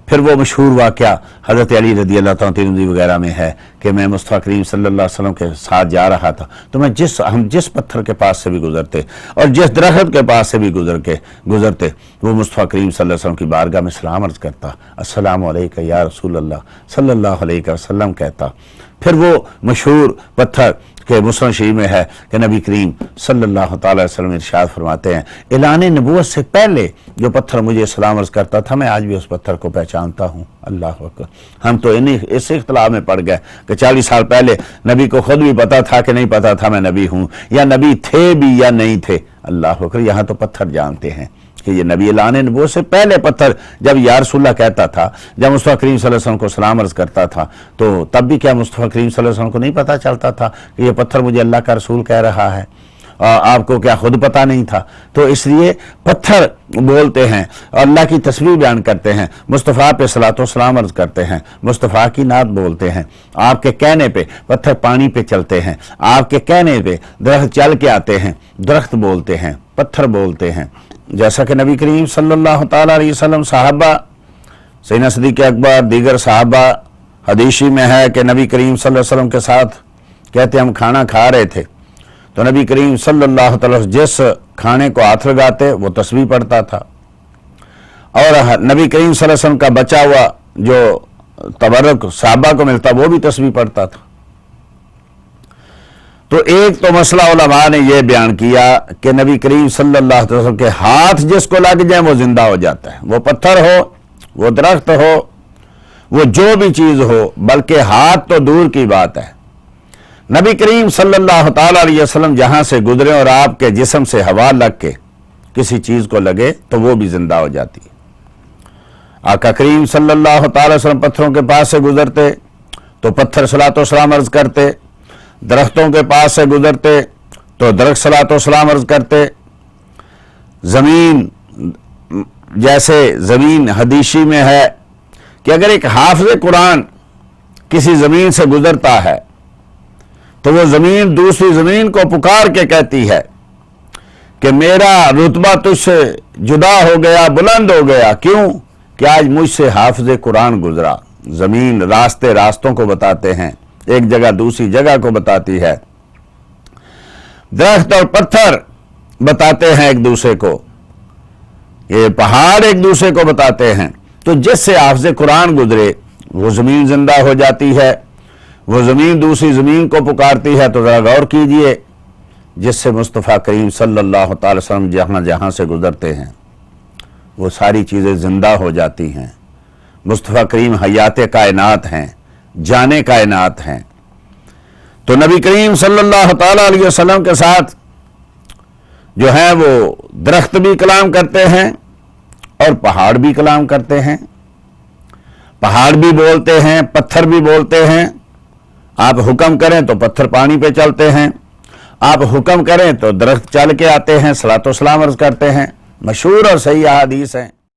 फिर वो मशहूर वाक़या हज़रत अली रज़ी अल्लाह तआला तिरमिज़ी वगैरह में है कि मैं मुस्तफ़ा करीम सल्लल्लाहु अलैहि वसल्लम के साथ जा रहा था, तो हम जिस पत्थर के पास से भी गुजरते और जिस दरख्त के पास से भी गुजरते वो मुस्तफ़ा करीम सल्लल्लाहु अलैहि वसल्लम की बारगाह में सलाम अर्ज़ करता, अस्सलामु अलैका या रसूल अल्लाह सल्लल्लाहु अलैहि वसल्लम कहता। फिर वो मशहूर पत्थर के मुस्लिम शरीफ में है कि नबी करीम सल्लल्लाहु अलैहि वसल्लम इरशाद फरमाते हैं, ऐलान नबूवत से पहले जो पत्थर मुझे सलाम अर्ज़ करता था, मैं आज भी उस पत्थर को पहचानता हूँ। अल्लाह अकबर। हम तो इस इख्तिलाफ में पड़ गए कि 40 साल पहले नबी को खुद भी पता था कि नहीं पता था मैं नबी हूँ, या नबी थे भी या नहीं थे। अल्लाह अकबर। यहाँ तो पत्थर जानते हैं कि ये नबी ऐलान नबूवत से पहले पत्थर जब या रसूलल्लाह कहता था, जब मुस्तफ़ा करीम सल्लल्लाहु अलैहि वसल्लम को सलाम अर्ज़ करता था, तो तब भी क्या मुस्तफ़ा करीम सल्लल्लाहु अलैहि वसल्लम को नहीं पता चलता था कि ये पत्थर मुझे अल्लाह का रसूल कह रहा है? आपको क्या खुद पता नहीं था? तो इसलिए पत्थर बोलते हैं और अल्लाह की तस्बीह बयान करते हैं, मुस्तफ़ा पे सलातो सलाम अर्ज़ करते हैं, मुस्तफ़ा की नात बोलते हैं। आपके कहने पे पत्थर पानी पे चलते हैं, आपके कहने पे दरख्त चल के आते हैं, दरख्त बोलते हैं, पत्थर बोलते हैं। जैसा कि नबी करीम सल्लल्लाहु ताला अलैहि वसल्लम साहबा, सैयदना सिद्दीक़ अकबर, दीगर साहबा, हदीसी में है कि नबी करीम सल्लल्लाहु अलैहि वसल्लम के साथ कहते हम खाना खा रहे थे, तो नबी करीम सल्लल्लाहु अलैहि वसल्लम जिस खाने को हाथ लगाते वो तस्बीह पढ़ता था, और नबी करीम सल्लल्लाहु अलैहि वसल्लम का बचा हुआ जो तबर्रुक साहबा को मिलता वो भी तस्बीह पढ़ता था। तो एक तो मसला उलमा ने यह बयान किया कि नबी करीम सल्लल्लाहु अलैहि वसल्लम के हाथ जिसको लग जाए वो जिंदा हो जाता है, वो पत्थर हो, वो दरख्त हो, वो जो भी चीज हो, बल्कि हाथ तो दूर की बात है। नबी करीम सल्लल्लाहु ताला अलैहि वसल्लम जहां से गुजरे और आपके जिस्म से हवा लग के किसी चीज को लगे तो वो भी जिंदा हो जाती है। आका करीम सल्लल्लाहु ताला अलैहि वसल्लम पत्थरों के पास से गुजरते तो पत्थर सलातो सलाम अर्ज करते, दरख्तों के पास से गुजरते तो दरख्त सलातो सलाम अर्ज करते। जमीन, जैसे जमीन हदीसी में है कि अगर एक हाफिज़ कुरान किसी जमीन से गुजरता है तो वो जमीन दूसरी जमीन को पुकार के कहती है कि मेरा रुतबा तुझसे जुदा हो गया, बुलंद हो गया। क्यों? कि आज मुझसे हाफिज़ कुरान गुजरा। जमीन रास्तों को बताते हैं, एक जगह दूसरी जगह को बताती है। दरख्त और पत्थर बताते हैं एक दूसरे को, ये पहाड़ एक दूसरे को बताते हैं। तो जिससे हाफिज़ कुरान गुजरे वो जमीन जिंदा हो जाती है, वो जमीन दूसरी जमीन को पुकारती है। तो जरा गौर कीजिए, जिससे मुस्तफ़ा करीम सल्लल्लाहु अलैहि वसल्लम जहां जहां से गुजरते हैं वो सारी चीजें जिंदा हो जाती हैं। मुस्तफ़ा करीम हयाते कायनात हैं, जाने कायनात हैं। तो नबी करीम सल्लल्लाहु अलैहि वसल्लम के साथ जो है वो दरख्त भी कलाम करते हैं और पहाड़ भी कलाम करते हैं। पहाड़ भी बोलते हैं, पत्थर भी बोलते हैं। आप हुक्म करें तो पत्थर पानी पे चलते हैं, आप हुक्म करें तो दरख्त चल के आते हैं, सलातो सलाम अर्ज करते हैं। मशहूर और सही हदीस है।